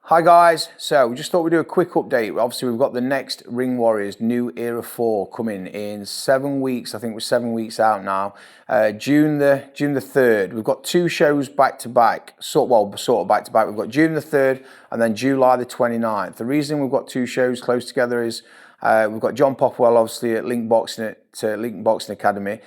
Hi guys, so we just thought we'd do a quick update. Obviously we've got the next Ring Warriors New Era 4 coming in 7 weeks. I think we're 7 weeks out now. June the 3rd. We've got two shows back to back, sort of back to back. We've got June the 3rd and then July the 29th. The reason we've got two shows close together is we've got John Popwell obviously at Link Boxing Academy.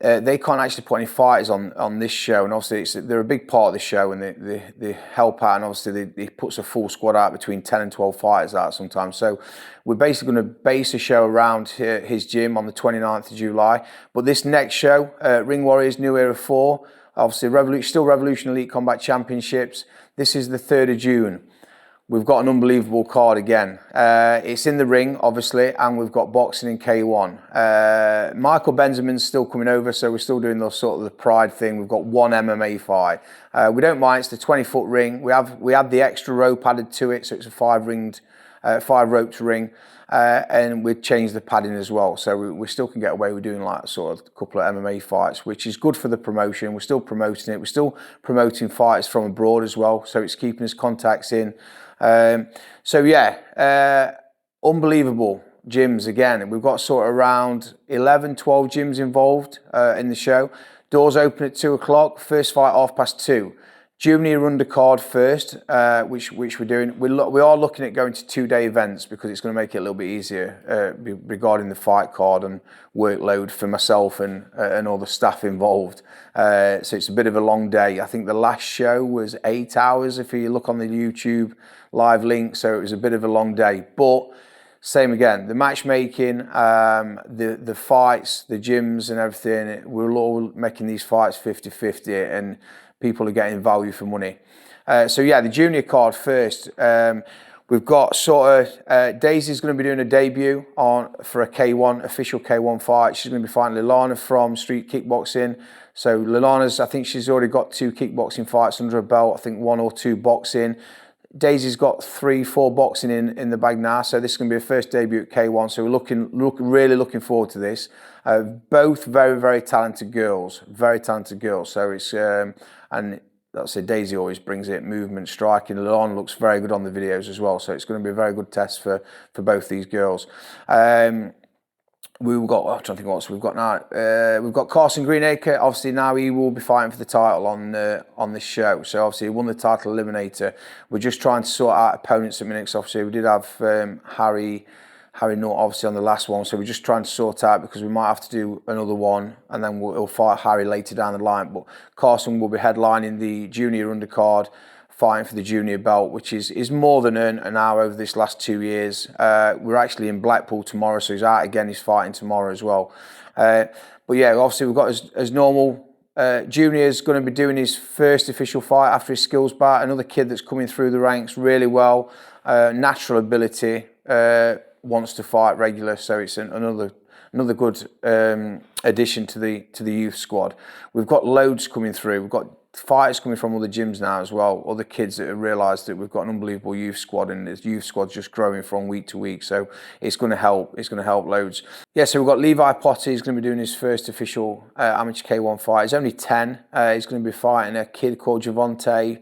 They can't actually put any fighters on this show, and obviously they're a big part of the show, and they help out, and obviously they puts a full squad out, between 10 and 12 fighters out sometimes. So we're basically going to base the show around his gym on the 29th of July. But this next show, Ring Warriors New Era 4, obviously still Revolution Elite Combat Championships. This is the 3rd of June. We've got an unbelievable card again. It's in the ring, obviously, and we've got boxing in K1. Michael Benjamin's still coming over, so we're still doing the pride thing. We've got one MMA fight. We don't mind. It's the 20-foot ring. We had the extra rope added to it, so it's a 5-roped ring, and we've changed the padding as well. So we still can get away with doing like a couple of MMA fights, which is good for the promotion. We're still promoting it. We're still promoting fights from abroad as well, so it's keeping us contacts in. Unbelievable gyms again. We've got around 11, 12 gyms involved in the show. Doors open at 2 o'clock, first fight 2:30. Junior undercard first, which we're doing. We are looking at going to 2-day events because it's going to make it a little bit easier regarding the fight card and workload for myself and all the staff involved. So it's a bit of a long day. I think the last show was 8 hours if you look on the YouTube live link, so it was a bit of a long day. But same again, the matchmaking, the fights, the gyms and everything, we're all making these fights 50-50 and people are getting value for money. The junior card first. We've got Daisy's going to be doing a debut for a K1, official K1 fight. She's going to be fighting Lilana from Street Kickboxing. So Lilana's, I think she's already got 2 kickboxing fights under her belt. I think 1 or 2 boxing. Daisy's got 3-4 boxing in the bag now, so this is going to be her first debut at K1. So we're really looking forward to this. Both very, very talented girls, So it's and that's it. Daisy always brings it, movement, striking. Lilana looks very good on the videos as well, so it's going to be a very good test for both these girls. We've got, I'm trying to think what else we've got now. We've got Carson Greenacre. Obviously now he will be fighting for the title on this show. So obviously he won the title eliminator. We're just trying to sort out opponents at the minute. So obviously we did have Harry Nutt obviously on the last one. So we're just trying to sort out because we might have to do another one and then we'll fight Harry later down the line. But Carson will be headlining the junior undercard, fighting for the junior belt, which is more than earned an hour over this last 2 years. We're actually in Blackpool tomorrow, so he's out again. He's fighting tomorrow as well. But yeah, obviously we've got as normal. Junior's going to be doing his first official fight after his skills bout. Another kid that's coming through the ranks really well, natural ability, wants to fight regular, so it's another good addition to the youth squad. We've got loads coming through. We've got fighters coming from other gyms now as well, other kids that have realised that we've got an unbelievable youth squad, and this youth squad's just growing from week to week, so it's going to help loads. Yeah, so we've got Levi Potter. He's going to be doing his first official amateur K1 fight. He's only 10. He's going to be fighting a kid called Javante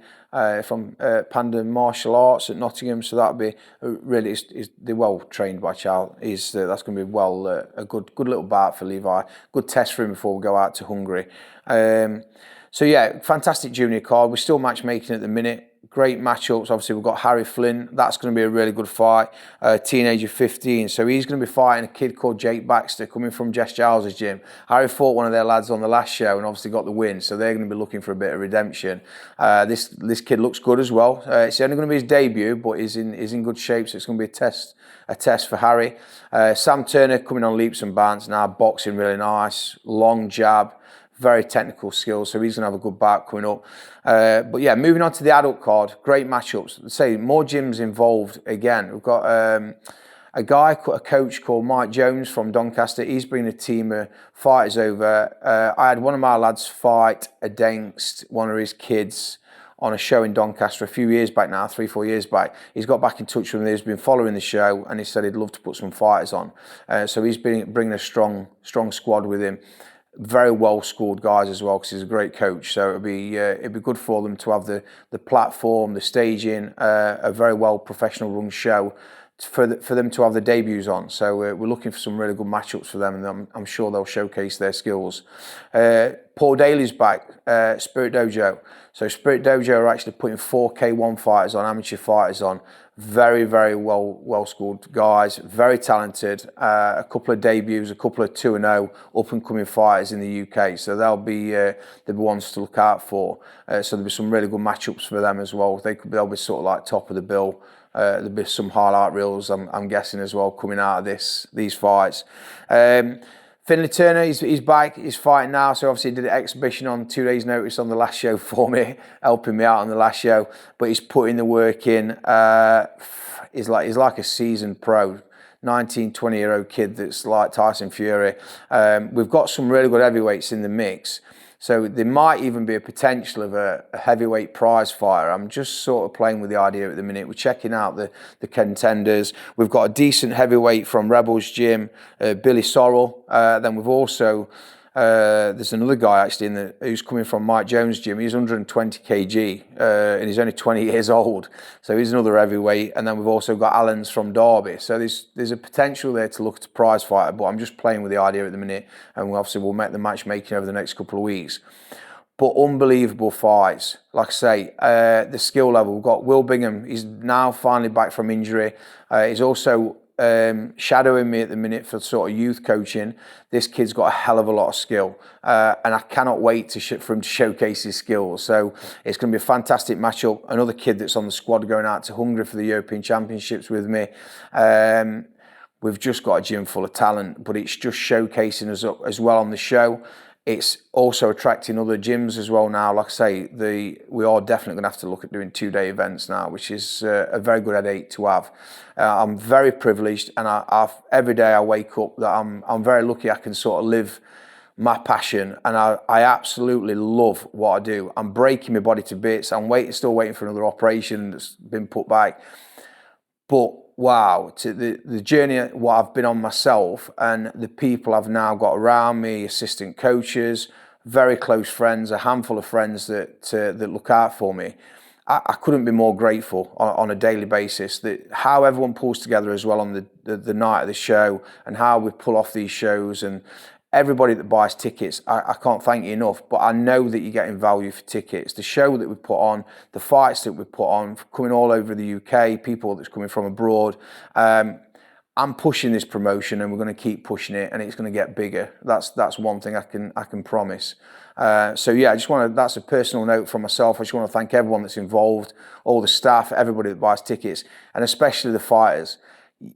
from Panda Martial Arts at Nottingham, so that'll be really, they're well trained by Charles. That's going to be a good little bout for Levi, good test for him before we go out to Hungary. So yeah, fantastic junior card. We're still matchmaking at the minute. Great matchups. Obviously, we've got Harry Flynn. That's going to be a really good fight. Teenager 15. So he's going to be fighting a kid called Jake Baxter coming from Jess Giles' gym. Harry fought one of their lads on the last show and obviously got the win. So they're going to be looking for a bit of redemption. This kid looks good as well. It's only going to be his debut, but he's in good shape. So it's going to be a test for Harry. Sam Turner coming on leaps and bounds now. Boxing really nice. Long jab. Very technical skills, so he's going to have a good bout coming up. But yeah, moving on to the adult card, great matchups. Say more gyms involved again. We've got a coach called Mike Jones from Doncaster. He's bringing a team of fighters over. I had one of my lads fight against one of his kids on a show in Doncaster a few years back now, 3-4 years back. He's got back in touch with me. He's been following the show and he said he'd love to put some fighters on. So he's bringing a strong squad with him. very well schooled guys as well, because he's a great coach. So it'd be good for them to have the platform, the staging, a very well professional run show for them to have the debuts on. So we're looking for some really good matchups for them, and I'm sure they'll showcase their skills. Paul Daly's back, Spirit Dojo. So Spirit Dojo are actually putting 4K1 fighters on, amateur fighters on. Very, very well schooled guys, very talented. A couple of debuts, a couple of 2-0 up and coming fighters in the UK. So they'll be the ones to look out for. So there'll be some really good matchups for them as well. They'll be sort of like top of the bill. There'll be some highlight reels, I'm guessing, as well, coming out of these fights. Finley Turner, he's back, he's fighting now, so obviously he did an exhibition on 2 days' notice on the last show for me, helping me out on the last show, but he's putting the work in. He's like a seasoned pro, 19, 20-year-old kid that's like Tyson Fury. We've got some really good heavyweights in the mix, so there might even be a potential of a heavyweight prize fighter. I'm just sort of playing with the idea at the minute. We're checking out the contenders. We've got a decent heavyweight from Rebels Gym, Billy Sorrell. Then we've also, there's another guy actually who's coming from Mike Jones' gym. He's 120 kg and he's only 20 years old. So he's another heavyweight. And then we've also got Allens from Derby. So there's a potential there to look at a prize fighter, but I'm just playing with the idea at the minute. And obviously we'll make the matchmaking over the next couple of weeks. But unbelievable fights. Like I say, the skill level. We've got Will Bingham. He's now finally back from injury. He's also shadowing me at the minute for sort of youth coaching. This kid's got a hell of a lot of skill, and I cannot wait for him to showcase his skills. So it's going to be a fantastic matchup. Another kid that's on the squad going out to Hungary for the European Championships with me. We've just got a gym full of talent, but it's just showcasing us up as well on the show. It's also attracting other gyms as well now. Like I say, we are definitely going to have to look at doing 2-day events now, which is a very good headache to have. I'm very privileged, and every day I wake up that I'm very lucky I can sort of live my passion, and I absolutely love what I do. I'm breaking my body to bits. I'm still waiting for another operation that's been put back. But wow, to the journey what I've been on myself, and the people I've now got around me, assistant coaches, very close friends, a handful of friends that look out for me. I couldn't be more grateful on a daily basis. That how everyone pulls together as well on the night of the show, and how we pull off these shows, and everybody that buys tickets, I can't thank you enough, but I know that you're getting value for tickets. The show that we put on, the fights that we put on, coming all over the UK, people that's coming from abroad. I'm pushing this promotion, and we're going to keep pushing it, and it's going to get bigger. That's one thing I can promise. So yeah, that's a personal note from myself. I just want to thank everyone that's involved, all the staff, everybody that buys tickets, and especially the fighters.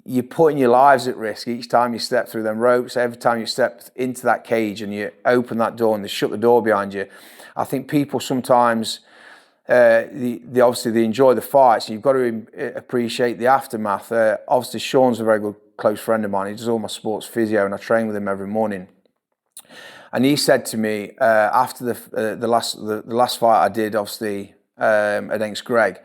You're putting your lives at risk each time you step through them ropes, every time you step into that cage and you open that door and they shut the door behind you. I think people sometimes, obviously they enjoy the fights. You've got to appreciate the aftermath. Obviously Sean's a very good close friend of mine. He does all my sports physio, and I train with him every morning. And he said to me after the last fight I did, obviously against Greg,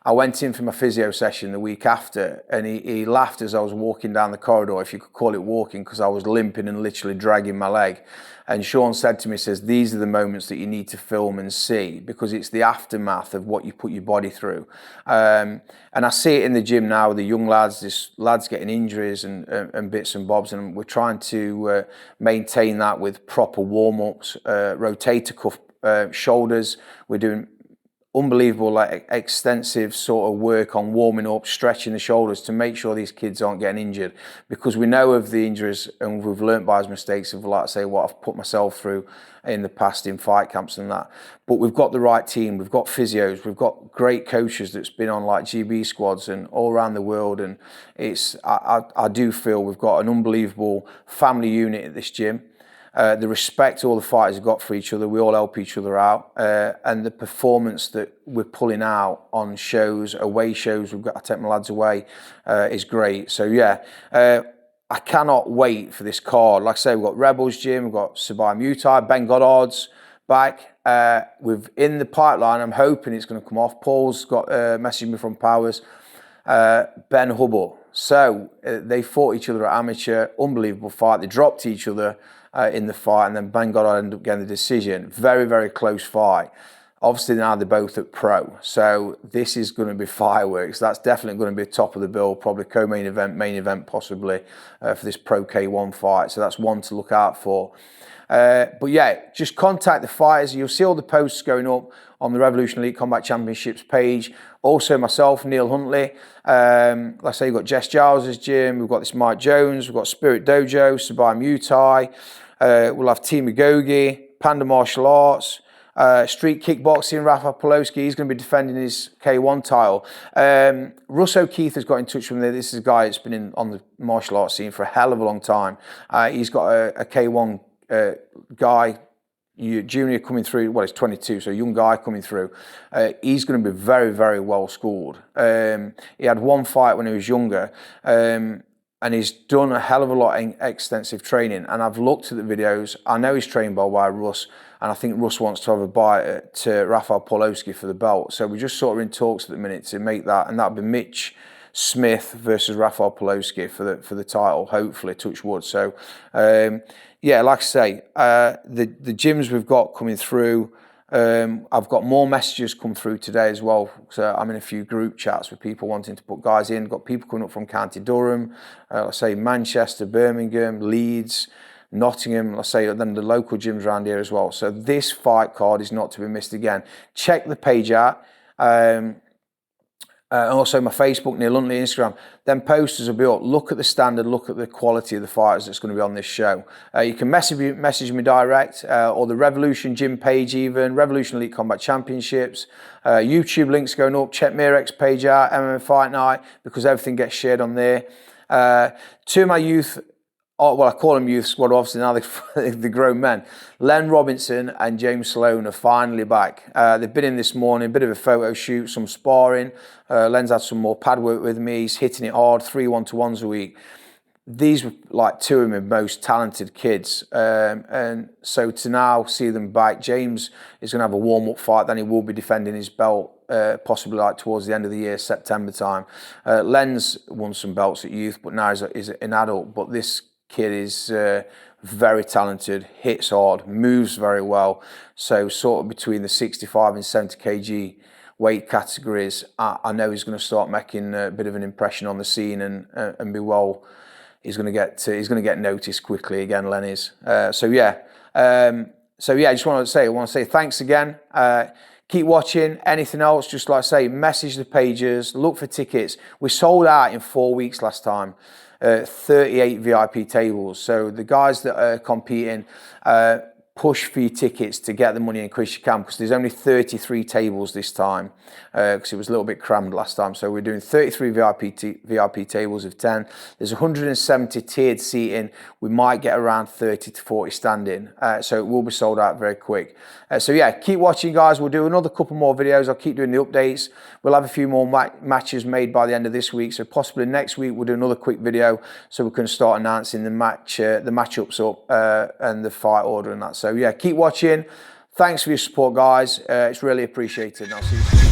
I went in for my physio session the week after, and he laughed as I was walking down the corridor, if you could call it walking, because I was limping and literally dragging my leg. And Sean said to me, says, these are the moments that you need to film and see, because it's the aftermath of what you put your body through. And I see it in the gym now with the young lads, this lads getting injuries and bits and bobs, and we're trying to maintain that with proper warm-ups, rotator cuff shoulders. We're doing unbelievable, like extensive sort of work on warming up, stretching the shoulders to make sure these kids aren't getting injured, because we know of the injuries and we've learnt by his mistakes of, like I say, what I've put myself through in the past in fight camps and that. But we've got the right team, we've got physios, we've got great coaches that's been on like GB squads and all around the world, and I do feel we've got an unbelievable family unit at this gym. The respect all the fighters have got for each other, we all help each other out, and the performance that we're pulling out on shows, away shows, I take my lads away, is great. So yeah, I cannot wait for this card. Like I say, we've got Rebels Gym, we've got Sabai Mutai, Ben Goddard's back. We've in the pipeline, I'm hoping it's going to come off. Paul's got messaged me from Powers, Ben Hubble. So they fought each other at amateur, unbelievable fight. They dropped each other. in the fight, and then Ben Goddard ended up getting the decision. Very, very close fight. Obviously now they're both at pro, so this is going to be fireworks. That's definitely going to be top of the bill, probably co-main event, main event possibly for this Pro K1 fight. So that's one to look out for. But yeah, just contact the fighters. You'll see all the posts going up on the Revolution Elite Combat Championships page. Also myself, Neil Huntley. Like I say, you've got Jess Giles' gym. We've got this Mike Jones. We've got Spirit Dojo, Sabai Muay Thai. We'll have Team Agogi, Panda Martial Arts. Street kickboxing, Rafa Polowski, he's going to be defending his K1 title. Russ O'Keefe has got in touch with me. This is a guy that's been on the martial arts scene for a hell of a long time. He's got a K1 guy, junior coming through. Well, he's 22, so a young guy coming through. He's going to be very, very well schooled. He had one fight when he was younger. And he's done a hell of a lot of extensive training. And I've looked at the videos. I know he's trained by Russ. And I think Russ wants to have a bite at Rafael Polowski for the belt. So we're just sort of in talks at the minute to make that. And that'll be Mitch Smith versus Rafael Polowski for the title, hopefully, touch wood. So, yeah, like I say, the gyms we've got coming through, I've got more messages come through today as well. So I'm in a few group chats with people wanting to put guys in. Got people coming up from County Durham, let's say Manchester, Birmingham, Leeds, Nottingham, let's say, then the local gyms around here as well. So this fight card is not to be missed again. Check the page out. And also my Facebook, Neil Huntley, Instagram. Then posters will be up. Look at the standard, look at the quality of the fighters that's going to be on this show. You can message me direct, or the Revolution Gym page even, Revolution Elite Combat Championships. YouTube links going up. Check Mirek's page out, MMA Fight Night, because everything gets shared on there. To my youth, well, I call them youth squad, obviously now they're grown men. Len Robinson and James Sloan are finally back. They've been in this morning, a bit of a photo shoot, some sparring. Len's had some more pad work with me. He's hitting it hard, 3 1-to-1s a week. These were like two of my most talented kids. And so to now see them back, James is going to have a warm-up fight, then he will be defending his belt, possibly like towards the end of the year, September time. Len's won some belts at youth, but now he's an adult. But this kid is very talented, hits hard, moves very well. So sort of between the 65 and 70 kg weight categories, I know he's going to start making a bit of an impression on the scene and be well. He's going to get noticed quickly again, Len is. So yeah, I just want to say thanks again. Keep watching. Anything else, just like I say, message the pages, look for tickets. We sold out in 4 weeks last time. 38 VIP tables. So the guys that are competing, push for your tickets to get the money in quick as you can, because there's only 33 tables this time, because it was a little bit crammed last time. So we're doing 33 VIP tables of 10. There's 170 tiered seating. We might get around 30 to 40 standing. So it will be sold out very quick. So yeah, keep watching, guys. We'll do another couple more videos. I'll keep doing the updates. We'll have a few more matches made by the end of this week. So possibly next week we'll do another quick video so we can start announcing the matchups up and the fight order and that. So yeah, keep watching. Thanks for your support, guys. It's really appreciated. And I'll see you soon.